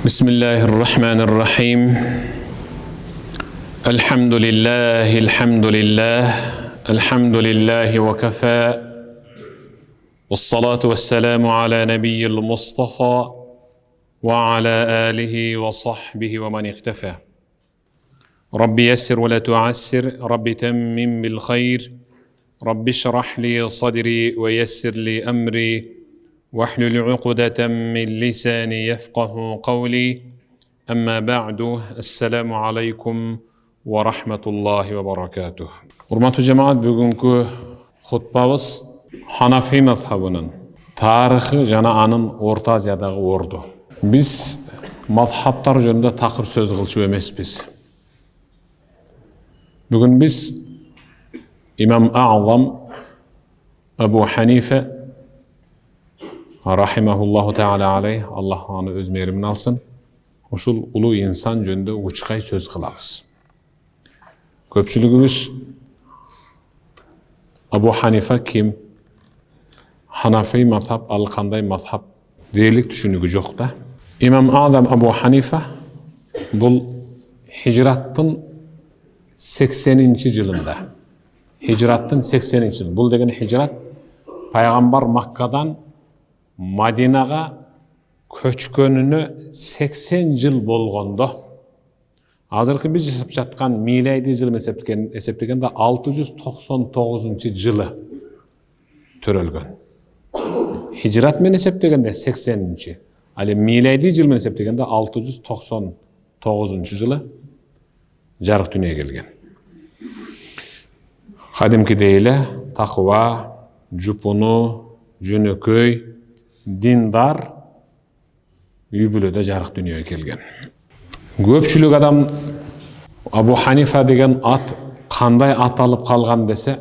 بسم الله الرحمن الرحيم الحمد لله وكفى والصلاة والسلام على نبي المصطفى وعلى آله وصحبه ومن اقتفى رب يسر ولا تعسر رب تمم بالخير رب اشرح لي صدري ويسر لي أمري واحلل عقدة من لساني يفقه قولي أما بعد السلام عليكم ورحمة الله وبركاته. Hurmatly cemaat, bugünkü hutbabız Hanafi mazhabının tarixi jana anın Orta Aziyadagy ordu. Biz mazhablar jönünde takır söz kılçu emesmiz. Bugün biz İmam A'zam Ebu Hanife rahimahullahu teala aleyh, Allah onu öz mehrimin alsın, oşul ulu insan jönünde uçkay söz kılabız. Köpçülügümüz Ebu Hanife kim? Hanafi mazhab, al kanday mazhab deylik düşünügü yok da. İmam A'zam Ebu Hanife bul hicrattın 80. yılında. Hicrattın 80. yılında. Bul degen hicrat Peygamber Makka'dan Madinaga köçkönüne 80 yıl bolgondo. Hazırkı biz yaşap жатқан miladi yıl eseptegende 699 yılı törölgön. Hicrat men eseptegende 80. Ali miladi yıl men eseptegende 699 yılı jarık dünyaya gelgen. Kadimki deyle takva, jupunu, jönököy, dindar yübülöde jarık dünyaya kelgen. Köpçülük adam Abu Hanifa degen at kanday at alıp kalgan dese,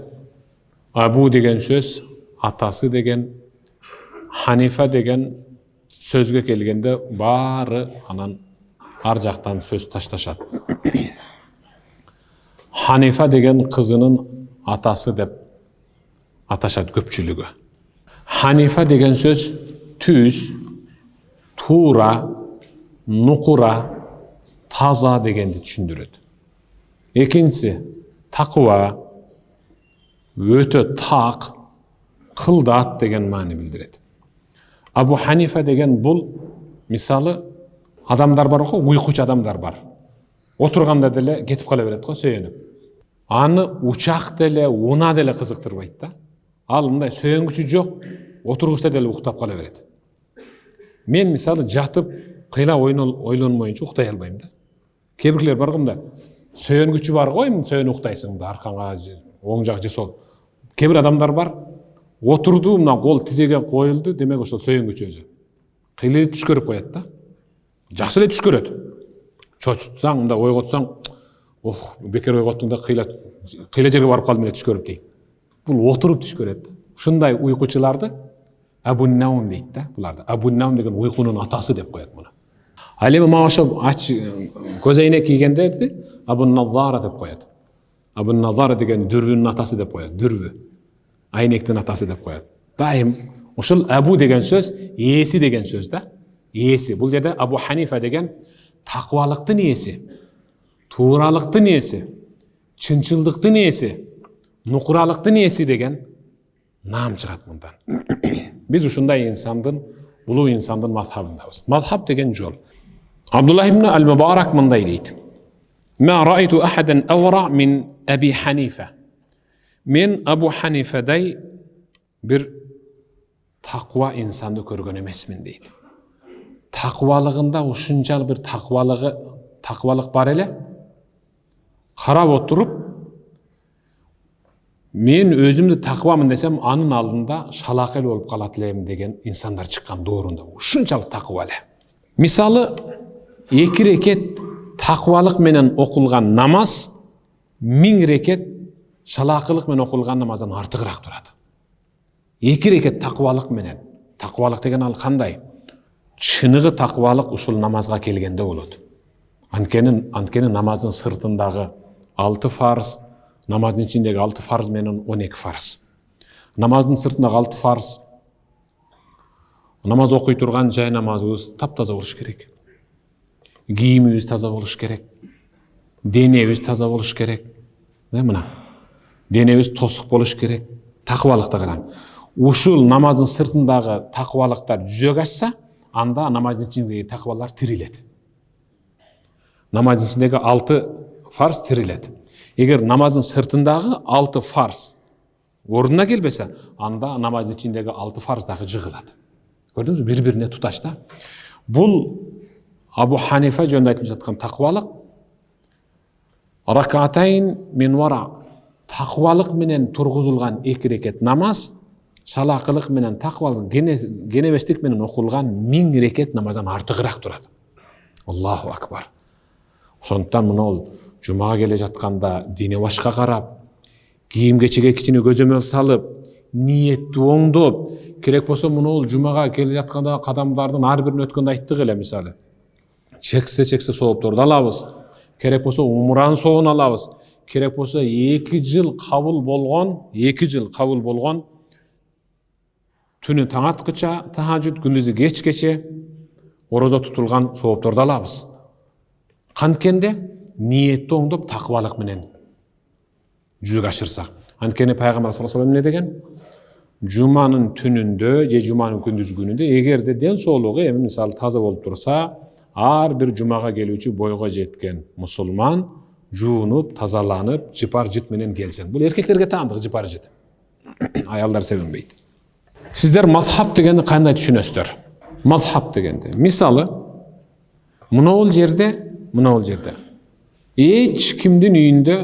Abu degen söz atası degen, Hanifa degen sözge kelgende bari anan ar jaktan söz taştaşat. Hanifa degen kızının atası dep ataşat köpçülügü. Hanifa degen söz tüz, tuğra, nukura, taza degendi düşündürüdü. Ekinci, takva, öte tak, kıldat degen mani bildiredi. Abu Hanife degen bul, misalı adamlar var oku, uykuç adamlar var. Oturganda dele getip kala beredi, söyönüp. Anı uçak dele, una dele kızıktırbaydı da. Alımda söyöngüçü yok, oturguşta dele uktap kala beredi. Men misalı jatıp kıyla oylanmayınca uktay albayım da. Kebirler bargımda söyöngüçü var koymun, söyön uktaysın da arkanğa oң jak je sol. Kebir adamlar var, oturdu, mına kol tizege koyuldu, demek ошол söyöngüçü özü. Kıyla tuş көрүp koyat da. Jakşı ele tuş көрөt. Çoçutsaң, mında oygotsaң, beker oygottun da kıyla жерге барып калдым эле tuş көрүп дейт. Бул отуруп tuş көрөт да. Ушундай уйкучуларды Abu Naum deydi da bularda. Abu Naum degen uykunun atası dep koyat buna. Alemi maşa aç gözeynek kiygende Abu Nazara dep koyat. Abu Nazara degen dürvünün atası dep koyat. Dürvü. Aynektin atası dep koyat. Daim uşul Abu degen söz iyesi degen söz da. Iyesi. Bul jerde Abu Hanife degen takvalıktın iyesi. Tuğralıktın iyesi. Çınçıldıktın iyesi. Nukuralıktın iyesi degen nam çırat bundan. Biz uşunday insandın, ulu insandın mazhabındayız. Mazhab degen jol. Abdullah ibn al-Mubarak mınday deydi. Ma ra'aytu ahadan awra min Abi Hanife. Men Abu Hanife'day bir takva insandı körgön emesmin deydi. Takvalığında uşuncal bir takvalık bar ele. Karab oturup men özümde takvamın desem anın aldığında şalakel olup kalatlayım degen insanlar çıkan doğrunda. Uşunçalık takvalı. Misalı 2 reket takvalık menen okulgan namaz 1000 reket şalakılık menen okulgan namazdan artıgırak durады. 2 reket takvalık menen. Takvalık degen al kanday? Çınıgı takvalık uşul namazga kelgende bolot. Antkeni namazın sırtındağı 6 farz, namazın içindeki 6 farz menen 12 farz. Namazın sırtındağı 6 farz, Namaz okuy turgan jay namazыбыз таптаза болуш керек. Giyimimiz таза болуш керек. Денебиз таза болуш керек. Мына. Денебиз тосук болуш керек. Такыбалыкты караң. Ушул намаздын сыртындагы такыбалыктар жүзөгө ашса, анда намаздын ичиндеги такыбалар тирилет. Намаздын ичиндеги 6 farz тирилет. Эгер намаздын сыртындагы 6 farz ордуна келбесе, анда намаздын ичиндеги 6 farz дагы жыгылат. Көрдүңүзбү? Бири-бирине туташ да. Бул Абу Ханифа жөнүндө айтылып жаткан такыбалык ракатайн мин вара, такыбалык менен тургузулган 2 рекет намаз, шалакылык менен такыбалык генебестик менен окулган 1000 рекет намаздан артыгыраак турат. Аллаху акбар. Ошондуктан мына жумага келе жатканда дине башка карап, кийим кечеге кичине көзөмөл салып, ниетти оңдоп, керек болсо мына жумага келе жатканда кадамдардын ар бирин өткөндө айттык эле мисалы. Чексе соопторду алабыз. Керек болсо умраны соон алабыз. Керек болсо 2 жыл кабыл болгон түнү таң аткыча тахажжуд, күндүзү кечкече орозо тутулган соопторду алабыз. Канткенде ниетти оңдоп такыбалык менен жүзөгө ашырсак. Анткени пайгамбар саллаллаху алейхи ва саллям эмне деген? Жуманын түнүндө же жуманын күндүз күнүндө эгерде ден соолугу эми мисалы таза болуп турса, ар бир жумага келүүчү бойго жеткен мусулман жуунуп, тазаланып, жыпар жыт менен келсең. Бул эркектерге таандык жыпар жыт. Аялдар себенбейт. Сиздер мазхаб дегенди кандай түшүнөсүздөр? Мазхаб дегенди мисалы мына жерде эч кимдин үйүндө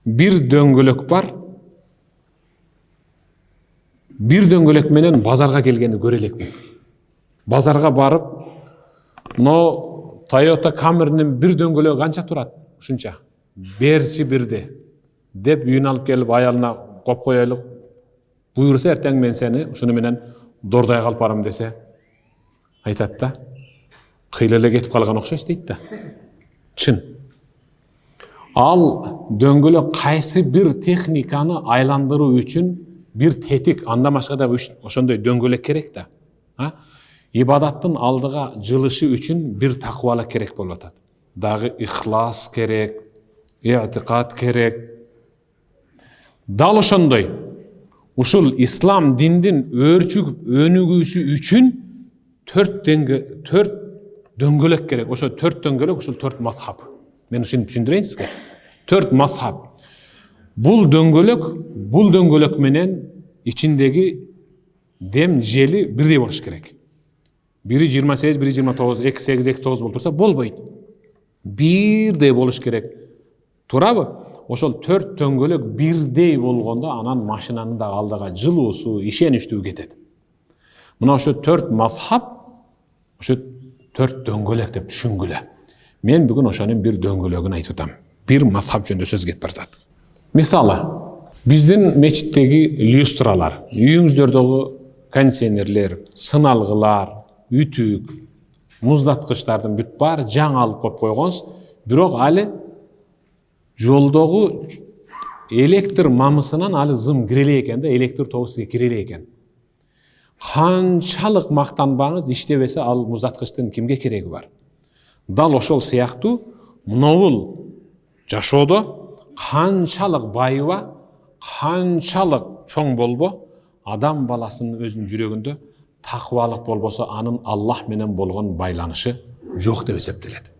бир дөңгөлөк бар. Бир дөңгөлөк менен базарга келгенди көрө элекпи? Базарга барып, мына Toyota Camry'nin bir дөңгөлөгү канча турат? Ушунча. Берчи бирди деп үйүнө алып келип аялына коп коелук. Буйрса эртең мен сени ушуну менен дордой калып барам десе, айтат да. Кыйла эле кетип калган окшойт дейт да. Чын. Ал дөңгөлөк кайсы бир техниканы айландыруу үчүн бир тетик, андан башка да ошондой дөңгөлөк керек да. Ибадаттын алдыга жылышы үчүн бир такыбалык керек болуп атат. Дагы ихлас керек, иътикад керек. Дал ошондой ушул ислам диндин өөрчүгүп өнүгүүсү үчүн 4 дөңгөлөк керек. Ошо 4 дөңгөлөк, ушул 4 мазхаб. Мен ушуну түшүндүрөйүн сизге. 4 мазхаб. Бул дөңгөлөк менен ичиндеги дем жели бирдей болуш керек. Бири 28, бири 29, 28, 29 болуп турса болбойт. Бирдей болуш керек. Турабы? Ошол 4 дөңгөлөк бирдей болгондо анан машинанын да алдыга жылуусу, ишеничтүү кетет. Мына ошо 4 мазхаб, ошо 4 дөңгөлөк деп түшүнгүлө. Мен бүгүн ошонун бир дөңгөлөгүн айтып атам. Бир мазхаб жөнүндө сөз кетип баратат. Мисалы, биздин мечиттеги люстралар, үйүңүздөрдөгү кондиционерлер, сыналгылар, ütүк, муздаткычтардын бүт баары жаңы алып коюп койгонсуз, бирок али жолдогу электр мамысынан али зым кире экен да, электр тогу сизге кире экен. Канчалык мактанбаңыз, иштебесе ал муздаткычтын кимге кереги бар? Дал ошол сыяктуу мынабул жашоодо канчалык байыба, канчалык чоң болбо, адам баласынын өзүнүн жүрөгүндө такыбалык болбосо анын Аллах менен болгон байланышы жок деп эсептелет.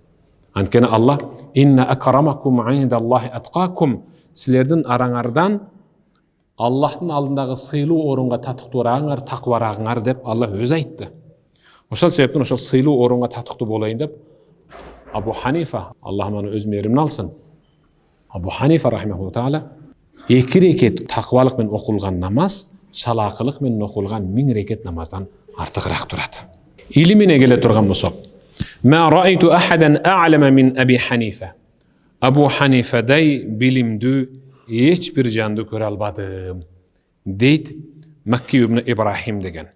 Анткени Аллах инна акрамакум индаллахи аткакум, силердин араңардан Аллахтын алдындагы сыйлуу орунга татыктуурааңар, такыбараагыңар деп Аллах өзү айтты. Ошол себептен ошол сыйлуу орунга татыктуу болоюн деп Абу Ханифа, Аллах аны өз мээримине алсын, Абу Ханифа рахимахуллаху таала 2 рекет такыбалык менен окулган намаз шалакылык менен окулган 1000 рекет намаздан артыгыраак турат. Илимине келе турган болсок, ма раайту ахадан а'лама мин Аби Ханифа. Абу Ханифадай билимдүү эч бир жанды көрө албадым, дейт Макки ибн Ибрахим деген.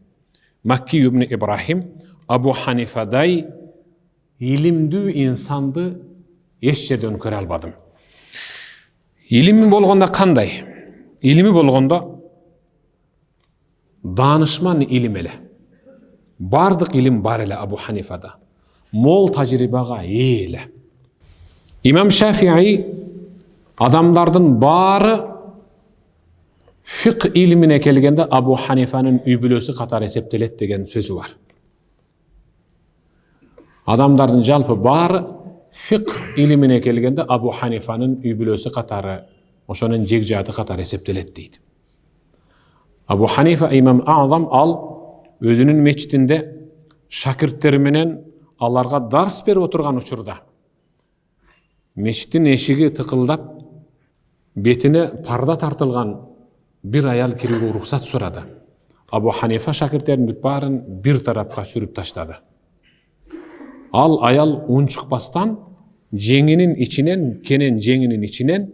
Макки ибн Ибрахим Абу Ханифадай илимдүү инсанды эч жерден көрө албадым. Илими болгондо кандай? Илими болгондо данышман илим эле. Бардык илим бар эле Абу Ханифада. мол тажрыйбага ээ эле. Имам Шафии адамдардын баары фиq илимине келгенде Абу Ханифанын үй бүлөсү катары эсептелет деген сөзү бар. Адамдардын жалпы баары фиq илимине келгенде Абу Ханифанын үй бүлөсү катары, ошонун жегжаты катары эсептелет дейт. Абу Ханифа имам Аъзам ал өзүнүн мечитинде шакирттери менен аларга дарс берип отурган учурда мечиттин эшиги тыкылдап, бетине парда тартылган бир аял кирүүгө уруксат сурады. Абу Ханифа шакирттерин бүт баарын бир тарапка сүрүп таштады. Ал аял унчукпастан жеңинин ичинен, кенен жеңинин ичинен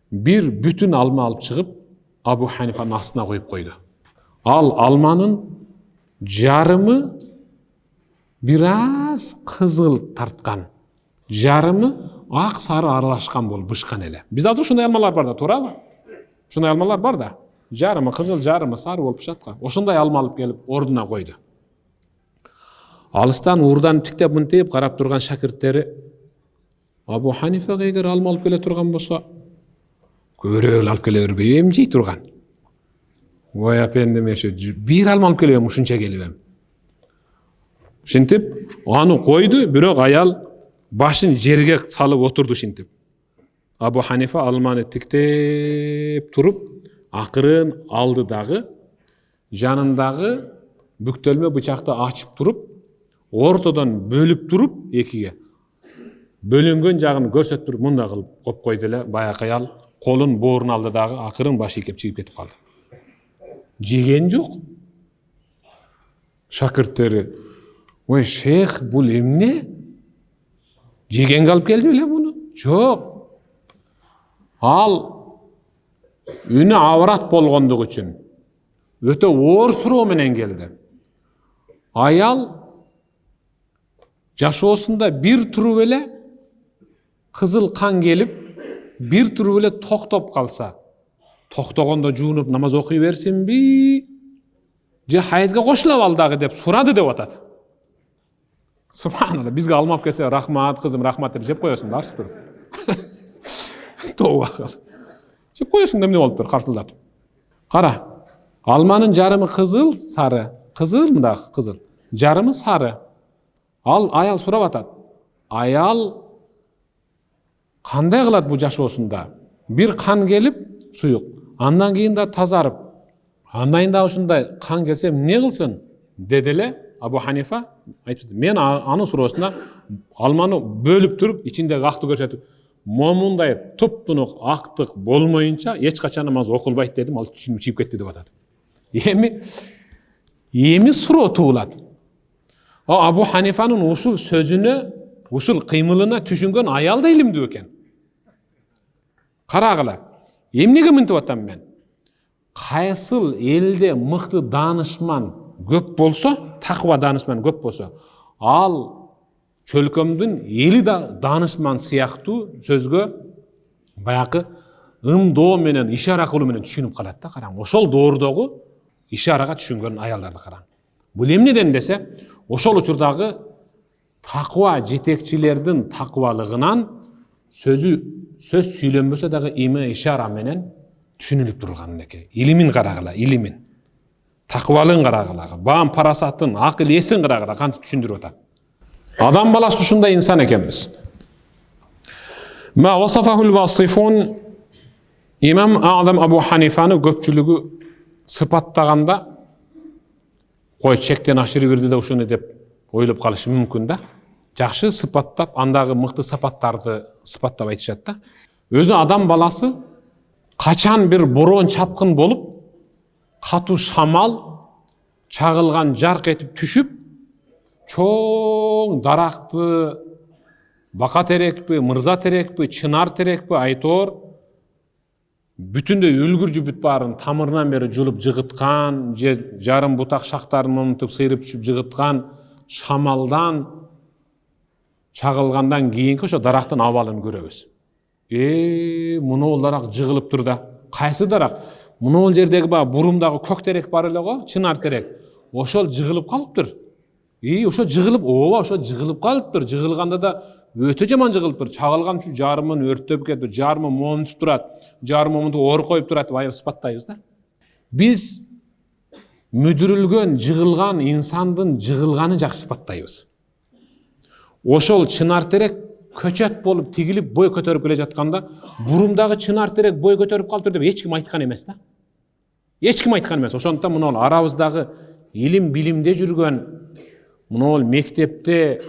бир бүтүн алма алып чыгып, Абу Ханифанын астына коюп койду. Ал алманын жарымы бир аз кызыл тартқан, жарымы ак сары аралашкан болуп бышкан эле. Бизде азыр ушундай алмалар бар да, туурабы? Ушундай алмалар бар да. Жарымы кызыл, жарымы сары болуп жаткан. Ошондой алма алып келип ордуна койду. Алыстан уурдан тиктеп мынтип карап турган шакирттери Абу Ханифага эгер алма алып келе турган болсо, көбүрөөк алып келе бербейби, эми жей турган. Ой апендим, бир алма алып келебем, ушунча келебем. Ушинтип аны койду, бирок аял башын жерге салып отурду шинтип. Абу Ханифа алманы тиктеп туруп, акырын алды дагы, жанындагы бүктөлмө бычакты ачып туруп, ортодон бөлүп туруп, экиге бөлүнгөн жагын көрсөтүп туруп, мындай кылып коюп койду эле. Баягы аял колун боорун алды дагы, акырын баш ийкеп чыгып кетип калды. Жеген жок. Шакирттери: "Ой, шейх, бул эмне? Жегенге алып келди беле муну?" Жок. Ал үнү аврат болгондугу үчүн өтө оор суроо менен келди. Аял жашоосунда бир туруп эле кызыл кан келип, бир туруп эле токтоп калса, токтогондо жуунуп намаз окуй берсинби, же хайызга кошула ал дагы деп сурады деп атат. Субханалла, бизге алма алып келсе, рахмат кызым, рахмат деп жеп коесуң да, арчып туруп. Тоба. Жеп коесуң да эмне болуп тур, карсылдатып. Кара, алманын жарымы кызыл, сары, кызыл мында кызыл, жарымы сары. Ал аял сурап атат. Аял кандай кылат бу жашоосунда? Бир кан келип, суюк, андан кийин да тазарып, андан кийин да ушундай кан келсе эмне кылсын? Деди эле Абу Ханифа айтты. Мен анын суроосуна алманы бөлүп туруп, ичиндеги акты көрсөтүп, момундай туп-тунук актык болмоюнча эч качан намаз окулбайт дедим, ал түшүнүп чыгып кетти деп атат. Эми суроо туулат. Абу Ханифанын ушул сөзүнө, ушул кыймылына түшүнгөн аял да илимдүү экен. Карагыла, эмнеге мынтип атам мен? Кайсыл элде мыкты даанышман көп болсо, таква даанышман көп болсо, ал чөлкөмдүн эли да даанышман сыяктуу сөзгө баягы ымдоо менен, ишара кылуу менен түшүнүп калат да. Караң, ошол доордогу ишарага түшүнгөн аялдарды караң. Бул эмнеден десе, ошол учурдагы таква жетекчилердин таквалыгынан сөз сүйлөнбөсө дагы име ишара менен түшүнүлүп турулган экен. Илимин карагыла, илимин. Таквалын карагыла, баам парасатын, акыл эсин карагыла, кантип түшүндүрүп атат. Адам баласы ушундай инсан экенбиз. Ма васафахул васифун, имам Аъзам Абу Ханифаны көпчүлүгү сыпаттаганда, кой чектен ашырып бирди да ушуну деп ойлоп калышы мүмкүн да. Жакшы сыпаттап, андагы мыкты сапаттарды сыпаттап айтышат да. Өзү адам баласы качан бир бороон чапкын болуп, катуу шамал чагылган жарк этип түшүп, чоң даракты бака терекпи, мырза терекпи, чынар терекпи, айтор бүтүндөй үлгүржү бүт баарын тамырынан бери жулуп жыгыткан, же жарым бутак шактарын момунтуп сыйрып түшүп жыгыткан шамалдан чагылгандан кийинки ошо дарактын абалын көрөбүз. Мунул дарак жыгылып тур да. Кайсы дарак? Мунул жердеги бурумдагы көк терек бар эле го, чынар терек. Ошол жыгылып калыптыр. Ошо жыгылып, ошо жыгылып калыптыр. Жыгылганда да өтө жаман жыгылыптыр. Чагылган үчүн жарымын өрттөп кетип, жарымы момунтуп турат, жарымы момунтуп оор коюп турат деп аябай сыпаттайбыз да. Биз мүдүрүлгөн, жыгылган инсандын жыгылганын жакшы сыпаттайбыз. Ошол чынар терек көчөт болуп тигилип бой көтөрүп келе жатканда, бурумдагы чынар терек бой көтөрүп калыптыр деп эч ким айткан эмес да. Эч ким айткан эмес. Ошондуктан мына арабыздагы илим билимде жүргөн, мына мектепте,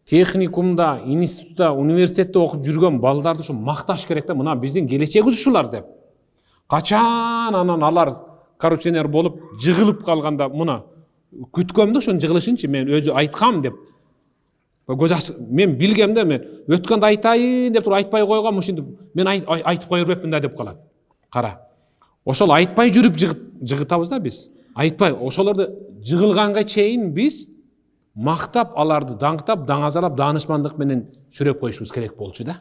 техникумда, институтта, университетте окуп жүргөн балдарды ошо макташ керек да, мына биздин келечегибиз ушулар деп. Качан анан алар коррупционер болуп жыгылып калганда мына күткөм да ошонун жыгылышынчы, мен өзү айткам деп. Мен билгем да, мен өткөндө айтайын деп туруп айтпай койгом, ушинтип мен айтып кое бербепмин да деп калат. Кара. Ошол айтпай жүрүп жыгытабыз да биз. Айтпай, ошолорду жыгылганга чейин биз мактап, аларды даңктап, даңазалап, даанышмандык менен сүрөп коюшубуз керек болчу да.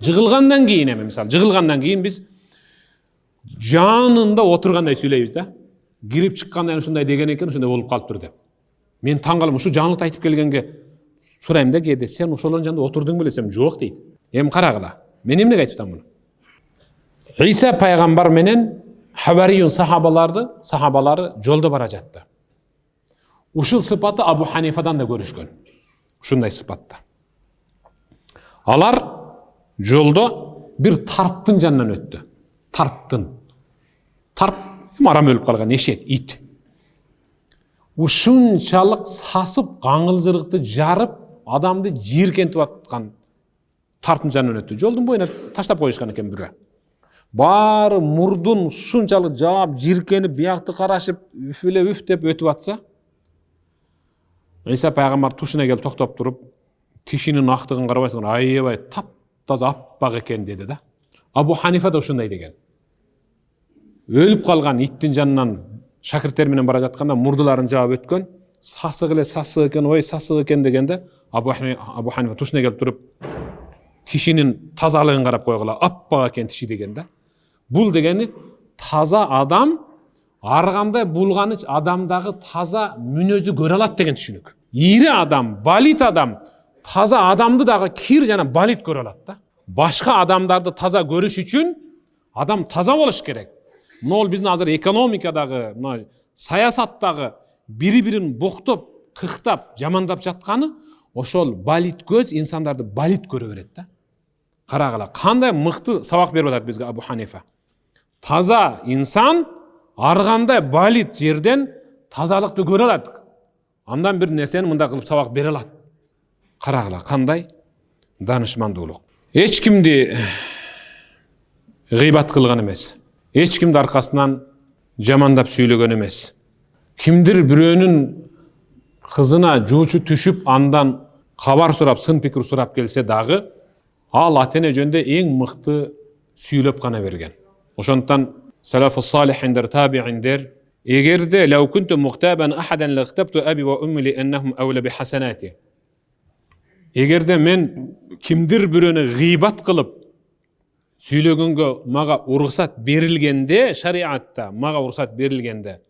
Жыгылгандан кийин эми, мисалы, жыгылгандан кийин биз жанында отургандай сүйлөйбүз да. Кирип чыккандан ушундай деген экен, ушундай болуп калыптыр деп. Мен таң калам, ушу жаңылыкты айтып келгенге сурайм да, кээде сен ошолордун жанында отурдуң беле, жок дейт. Эми карагыла. Мен эмнеге айтып атам муну? Иса пайгамбар менен Хавариюн сахабалары жолдо бара жатты. Ушул сыпаты Абу Ханифадан да көрүшкөн. Ушундай сыпатта. Алар жолдо бир тарптын жанынан өттү. Тарп арам өлүп калган эшек, ит. Ушунчалык сасып, каңылжырыкты жарып, адамды жийиркентип аткан тарптын жанынан өттү. Жолдун боюна таштап коюшкан экен бирөө. Баары мурдун ушунчалык жаап, жийиркенип, биякты карашып, үф деп өтүп атса, Иса пайгамбар тушуна келип токтоп туруп, тишинин актыгын карабайсың, аябай таптаза аппак экен деди да. Абу Ханифа да ушундай деген. Өлүп калган иттин жанынан шакирттер менен бара жатканда мурдуларын жаап өткөн, сасык экен, ой сасык экен дегенде Абу Ханифа тушуна келип туруп, тишинин тазалыгын карап койгула, аппак экен тиши деген да. Бул дегени таза адам ар кандай булганы адамдагы таза мүнөздү көрө алат деген түшүнүк. Ири адам, балит адам, таза адамды дагы кир жана балит көрө алат да. Башка адамдарды таза көрүш үчүн адам таза болуш керек. Мына биздин азыр экономикадагы, мына саясаттагы бири-бирин боктоп, тыктап, жамандап жатканы ошол балит көз инсандарды балит көрө берет да. Карагыла, кандай мыкты сабак берип атат бизге Абу Ханифа. Таза инсан ар кандай балит жерден тазалыкты көрө алат. Андан бир нерсени мындай кылып сабак бере алат. Карагыла, кандай даанышмандуулук. Эч кимди гыйбат кылган эмес. Эч кимди аркасынан жамандап сүйлөгөн эмес. Кимдир бирөөнүн кызына жуучу түшүп, андан кабар сурап, сын пикир сурап келсе дагы, ал ата-эне жөнүндө эң мыкты сүйлөп гана берген. Ошондуктан салафу салихиндер, табииндер, эгерде лау кунту мухтабан ахадан лахтабту аби ва умми ли аннахум аула би хасанати. Эгерде мен кимдир бирөөнү гыйбат кылып сүйлөгөнгө мага уруксат берилгенде, шариатта мага уруксат берилгенде,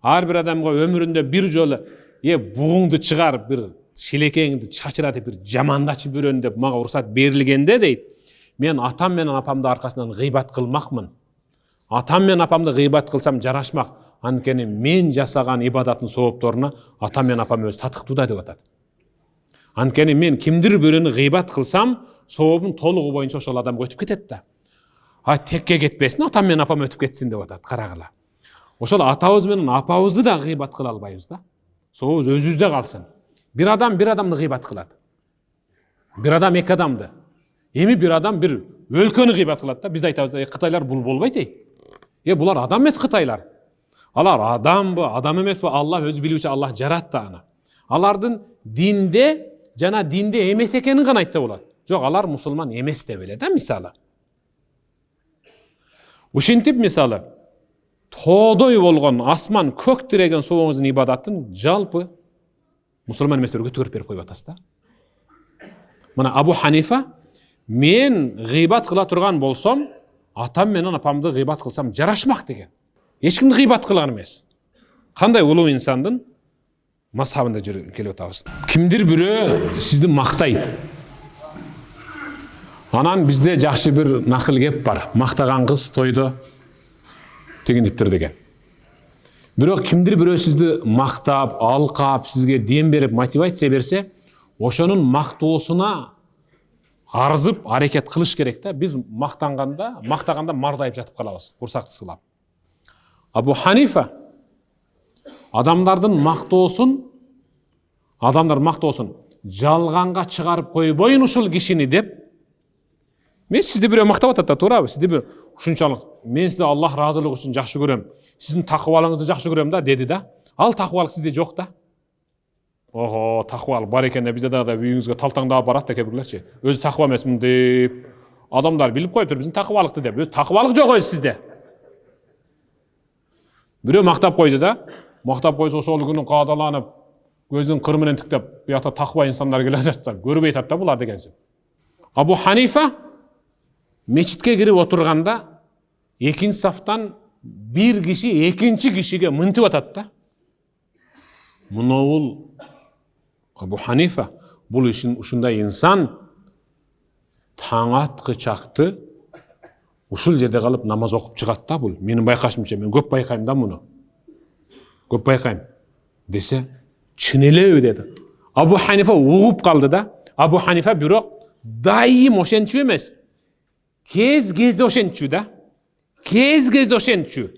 ар бир адамга өмүрүндө бир жолу бугуңду чыгар, бир шилекеңди чачыратып, бир жамандачы бирөөнү деп мага уруксат берилгенде дейт, мен атам менен апамды аркасынан гыйбат кылмакмын. Атам менен апамды гыйбат кылсам жарашмак. Анткени мен жасаган ибадаттын соопторуна атам менен апам өзү татыктуу да деп атат. Анткени мен кимдир бирөөнү гыйбат кылсам, сообун толугу боюнча ошол адамга өтүп кетет да. Текке кетпесин, атам менен апам өтүп кетсин деп атат. Карагыла. Ошол атабыз менен апабызды да гыйбат кыла албайбыз да. Сообуз өзүбүздө калсын. Бир адамды гыйбат кылат. Бир адам эки адамды. Эми бир адам бир өлкөнү гыйбат кылат да. Биз айтабыз да, Кытайлар бул болбойт ей. Булар адам эмес Кытайлар. Алар адамбы, адам эмеспи? Аллах өзү билүүчү, Аллах жаратты аны. Алардын динде жана динде эмес экенин гана айтса болот. Жок, алар мусулман эмес деп эле да, мисалы. Ушинтип мисалы, тоодой болгон асман көк тиреген собоңуздун ибадатын жалпы мусулман эместерге өтүп берип коюп атасыз да. Мына Абу Ханифа, мен гыйбат кыла турган болсом, атам менен апамды гыйбат кылсам жарашмак деген. Эч кимди гыйбат кылган эмес. Кандай улуу инсандын мазхабында келип атабыз. Кимдир бирөө сизди мактайт. Анан бизде жакшы бир накыл кеп бар. Мактаган кыз тойдо тегиниптир деген. Бирок кимдир бирөө сизди мактап, алкап, сизге дем берип, мотивация берсе, ошонун мактоосуна арзып, аракет кылыш керек да. Биз мактаганда мардайып жатып калабыз, курсакты сылап. Абу Ханифа адамдар мактоосун жалганга чыгарып койбойн ушул кишини деп. Мен сизди бирөө мактап атат да, туурабы? Сизди бир ушунчалык мен сизди Аллах разылыгы үчүн жакшы көрөм, сиздин такыбалыгыңызды жакшы көрөм да деди да. Ал такыбалык сизде жок да. Ого, такыбалык бар экен да, бизде да үйүңүзгө талтаңдап барат да кебирлерчи. Өзү такыба эмесмин деп адамдар билип коюптур биздин такыбалыкты деп. Өзү такыбалык жок өзү сизде. Бирөө мактап койду да. Мактап койсо ошол күнү каадаланып, көзүн кыр менен тиктеп, буякта такыба инсандар келе жатса, көрбөй атат да булар дегенсип. Абу Ханифа мечитке кирип отурганда экинчи сафтан бир киши экинчи кишиге мынтип атат да. Мынау Абу Ханифа бул ушундай инсан таң аткычакты ушул жерде калып намаз окуп чыгат да бул. Менин байкашымча, мен көп байкайм да муну. Көп байкайм десе, чын элеби деди. Абу Ханифа угуп калды да. Абу Ханифа бирок дайым ошентчү эмес. Кез-кезде ошентчү да. Кез-кезде ошентчү.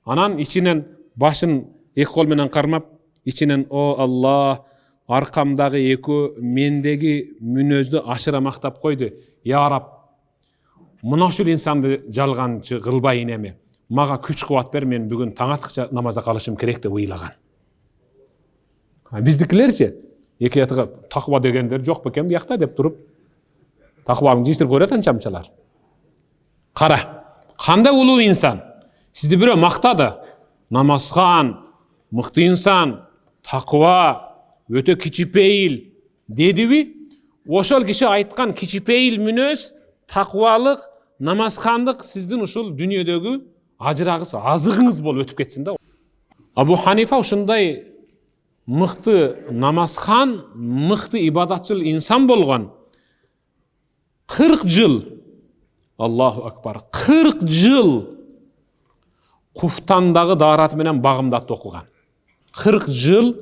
Анан ичинен башын эки кол менен кармап, ичинен о Аллах, аркамдагы экөө мендеги мүнөздү ашыра мактап койду. Я Раб, мына ушул инсанды жалганчы кылбайын эми. Мага күч кубат бер, мен бүгүн таң аткыча намазда калышым керек деп ыйлаган. Биздикилерчи эки ятыга такыба дегендер жок бекен биякта деп туруп, такыбаны жиштирип көрөт анчамчалар. Кара, кандай улуу инсан. Сизди бирөө мактады. Намазхан, мыкты инсан, такыба, өтө кичипейил дедиби? Ошол киши айткан кичипейил мүнөз, такыбалык, намазхандык сиздин ушул дүйнөдөгү ажырагыс, азыгыңыз болуп өтүп кетсин да. Абу Ханифа ушундай мыкты намазхан, мыкты ибадатчыл инсан болгон. 40 жыл, Аллаху акбар, 40 жыл Куфтандагы даараты менен багымдатты окуган. 40 жыл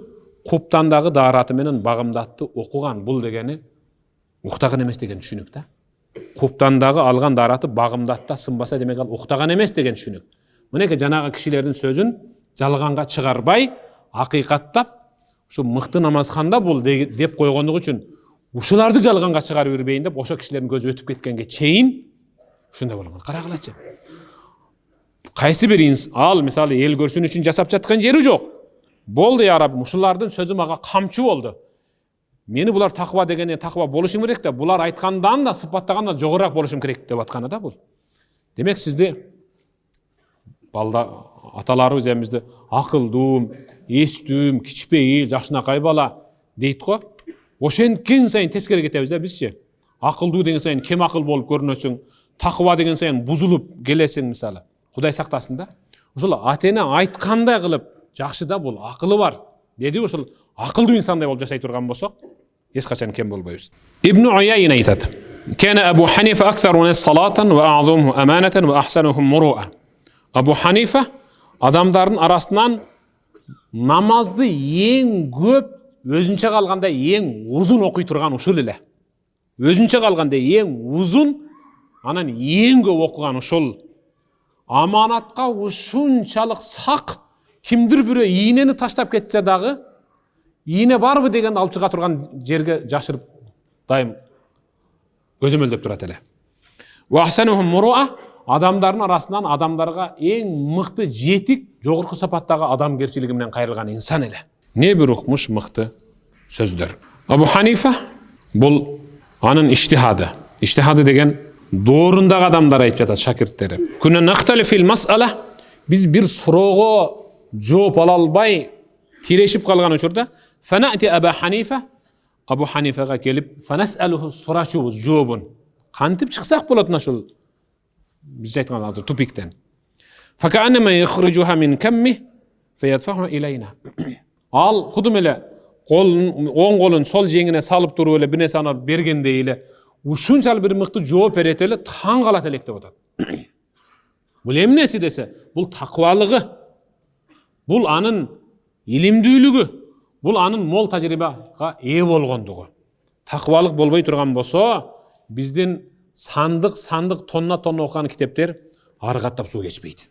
Куфтандагы даараты менен багымдатты окуган. Бул дегени уктаган эмес деген түшүнүк да. Куфтандагы алган даараты багымдатта сынбаса демек ал уктаган эмес деген түшүнүк. Мынеке жанагы кишилердин сөзүн жалганга чыгарбай, акыйкаттап, ушу мыкты намазханда бул деп койгондугу үчүн ушуларды жалганга чыгарып жүрбөйүн деп ошо кишилердин көзү өтүп кеткенге чейин ушундай болгон. Карагылачы. Кайсы бир ал мисалы эл көрсүн үчүн жасап жаткан жери жок. Болду я Раббим, ушулардын сөзү мага камчы болду. Мени булар такыба дегенде такыба болушум керек да, булар айткандан да сыпаттаганда жогорак болушум керек деп атканы да бул. Демек сизди балда аталарыбыз эмизди акылдуу, эстүү, кичпейил, жакшынакай бала дейт го. Ошенткен сайын тескери кетебиз да бизчи. Акылдуу деген сайын кем акыл болуп көрүнөсүң, такыба деген сайын бузулуп келесиң мисалы. Кудай сактасын да. Ушул ата-эне айткандай кылып, жакшы да бул, акылы бар. Деди ушул акылдуу инсандай болуп жашай турган болсок, эч качан кем болбойбуз. Ибн Уяйна айтат: "Кана Абу Ханифа аксару салатан ва а'зуму аманатан ва ахсанухум муру'a." Абу Ханифа адамдардын арасынан намазды эң көп, өзүнчө калганда эң узун окуй турган ушул эле. Өзүнчө калганда эң узун, анан эң көп окуган ушул. Аманатка ушунчалык сак, кимдир бирөө ийнени таштап кетсе дагы, ийне барбы дегенди алып чыга турган жерге жашырып дайым көзөмөлдөп турат эле. Ва ахсанухум муру'a, адамдардын арасынан адамдарга эң мыкты жетик, жогорку сапаттагы адамгерчилиги менен кайрылган инсан эле. Не бир укмуш мыкты сөздөр. Абу Ханифа бул анын иштихады. Иштихады деген доорундагы адамдар айтып жатат шакирттери. Күнө нахтали фил мас'ала, биз бир суроого жооп ала албай тирешип калган учурда, фанати Аба Ханифа, Абу Ханифага келип, фанасалуху сурачубуз жообун. Кантип чыксак болот ушул биз айткан азыр тупиктен. Факаанама яхружуха мин камми фаядфаху илайна. Al kudum ele oң kolun sol jеңine salıp durup ele bir nese anap bergendey ele uşunçal bir mıқты жооп берет эле таң калат элек деп атат. Бул эмнеси десе, бул такыбалыгы, бул анын илимдүүлүгү, бул анын мол тажрыйбага ээ болгондугу. Такыбалык болбой турган болсо, биздин сандык тонна окуган китептер ары каттап суу кечпейт.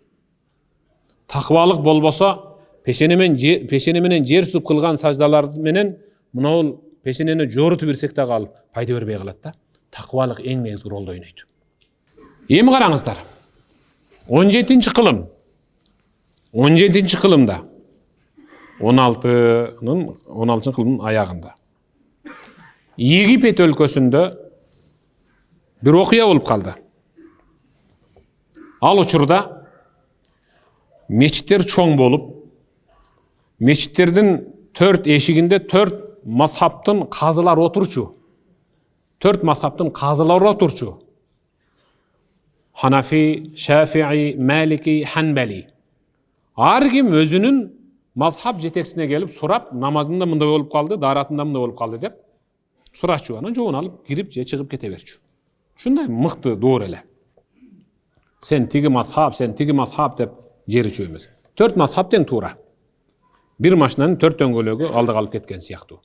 Такыбалык болбосо, пешене менен жер суп кылган саждалар менен мынау пешенени жорутуп берсек да калып пайда бербей калат да. Такыбалык эң негизги ролду ойнойт. Эми караңыздар. 17-ci kılım. 17-ci kılımda 16-cı kılımın ayağında Египет өлкөсүндө bir окуя болуп калды. Ал учурда мечиттер чоң болуп, мечиттердин 4 эшигинде 4 мазхабтын казылар отурчу. 4 мазхабтын казылар отурчу. Hanafi, Şafii, Maliki, Hanbali. Ар ким өзүнүн мазхаб жетексине келип сурап, намазында мындай болуп калды, даратында мындай болуп калды деп сурачу, анан жообун алып кирип же чыгып кете берчү. Ушундай мыкты доор эле. Сен тиги мазхаб деп жеричүү эмес. 4 мазхаб тең туура. Бир машинанын 4 дөңгөлөгү алдыга алып кеткен сыяктуу.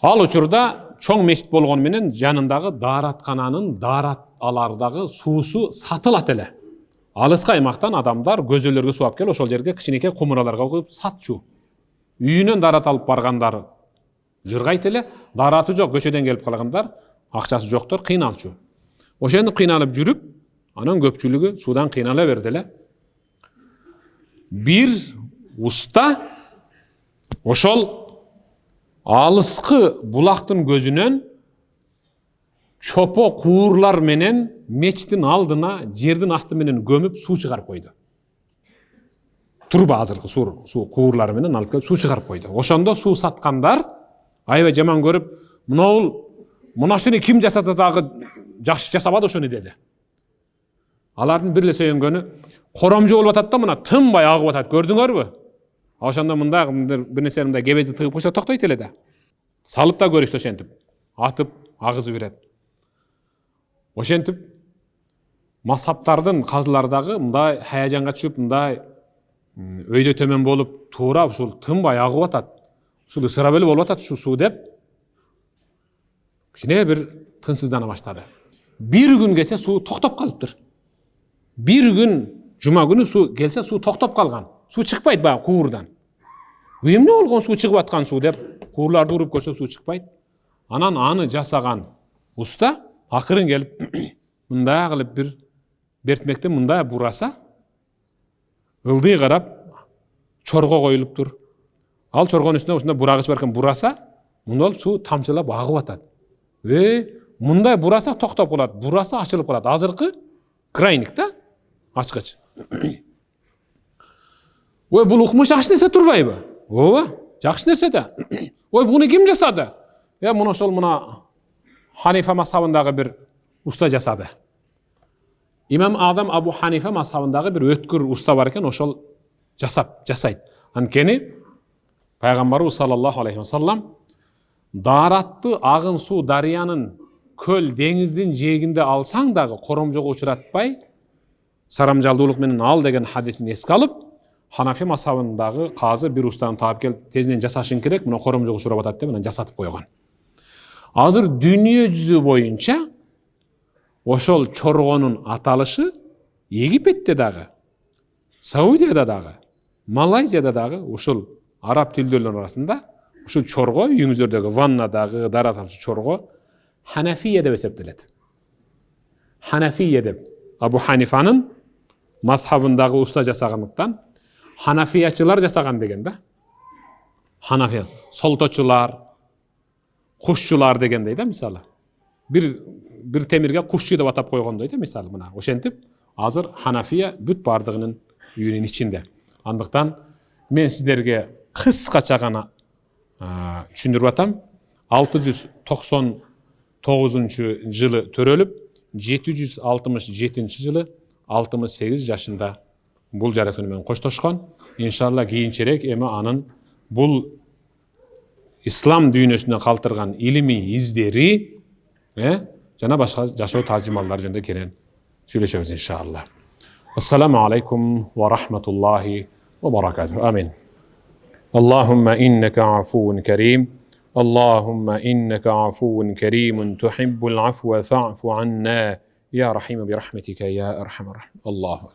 Ал учурда чоң мешит болгону менен жанындагы daaratkananын daaratалардагы суусу сатылат эле. Алыска аймактан адамдар көзөлөргө суу алып келип, ошол жерге кичинекей кумураларга коюп сатчу. Үйүнөн daarat алып баргандар жыргайт эле, daarаты жок көчөдөн келип калгандар, акчасы жоктор кыйналчу. Ошентип кыйналып жүрүп, анан көпчүлүгү суудан кыйнала берди эле. Бир уста ошол алыскы булактын көзүнөн чопо куурлар менен мечиттин алдына жердин асты менен көмүп суу чыгарып койду. Турба азыркы суу куурлары менен алып келип суу чыгарып койду. Ошондо суу саткандар аябай жаман көрүп, мынашыны ким жасаса дагы жакшы жасабады ошону деди. Алардын бир эле сөйөнгөнү коромжо болуп атат да, мына тынбай агып атат, көрдүңөрбү? Ошондо мындай бир нерсе мындай кебезди тыгып койсо токтойт эле да. Салып да көрүштү ошентип. Атып агызып берет. Ошентип мазхабтардын казылардагы мындай хаяжанга түшүп, мындай өйдө төмөн болуп, туура ушул тынбай агып атат. Ушул ысырап эле болуп атат ушул суу деп кичине бир тынчсыздана баштады. Бир күн келсе суу токтоп калыптыр. Бир күн жума күнү суу келсе суу токтоп калган. Суу чыкпайт баягы куурдан. Эмне болгон суу чыгып аткан суу деп куурларды уруп көрсө суу чыкпайт. Анан аны жасаган уста акырын келип мындай кылып бир бертмекте мындай бураса, ылдый карап чорго коюлуптур. Ал чоргонун үстүнө ушундай бурагыч бар экен, бураса, мындай болуп суу тамчылап агып атат. Мындай бураса токтоп калат, бураса ачылып калат. Азыркы крайник да, ачкыч. Бул укмуш жакшы нерсе турбайбы? Ооба, жакшы нерсе да. Буну ким жасады? Муну ошол мына Ханифа мазхабындагы бир уста жасады. Имам Азам Абу Ханифа мазхабындагы бир өткүр уста бар экен, ошол жасайт. Анткени Пайгамбарыбыз саллаллаху алейхи ва саллам daaratты агын суу дарыянын көл деңиздин жээгинде алсаң дагы коромжого учуратпай сарамжалдуулук менен ал деген хадисин эске алып, Ханафи мазхабындагы казы бир устаны таап келип, тезинен жасашың керек, мына коромжого учурап атат деп анан жасатып койгон. Азыр дүйнө жүзү боюнча ошол чоргонун аталышы Египетте дагы, Саудияда дагы, Малайзияда дагы ушул араб тилдүүлөр арасында ушул чорго, үйүңүздөрдөгү ваннадагы дараталчы чорго Ханафия деп эсептелет. Ханафия деп Абу Ханифанын мазхабындагы уста жасагандыктан Ханафиячылар жасаган деген да. Ханафия, солточулар, кушчулар дегендей да, мисалы. Бир темирге кушчу деп атап койгондой да, мисалы мына. Ошентип, азыр Ханафия бүт бардыгынын үйүнүн ичинде. Андыктан мен сиздерге кыскача гана түшүндүрүп атам. 699 жылы төрөлүп, 767 жылы 68 жашында bul jaratını men koştoşkan. İnşallah keyinçerek eme anın bul İslam dünyasında kaltırgan ilmi izleri jana başka jaşoo tarjımallar jönde gelen söyleşemiz inşallah. Assalamu alaikum ve rahmetullahi ve barakatuhu. Amin. Allahümme inneke afuvun kerim. Allahümme inneke afuvun kerimun tuhibbul afve fa'fu anna ya rahime bi rahmetike ya erhamer rahim. Allahu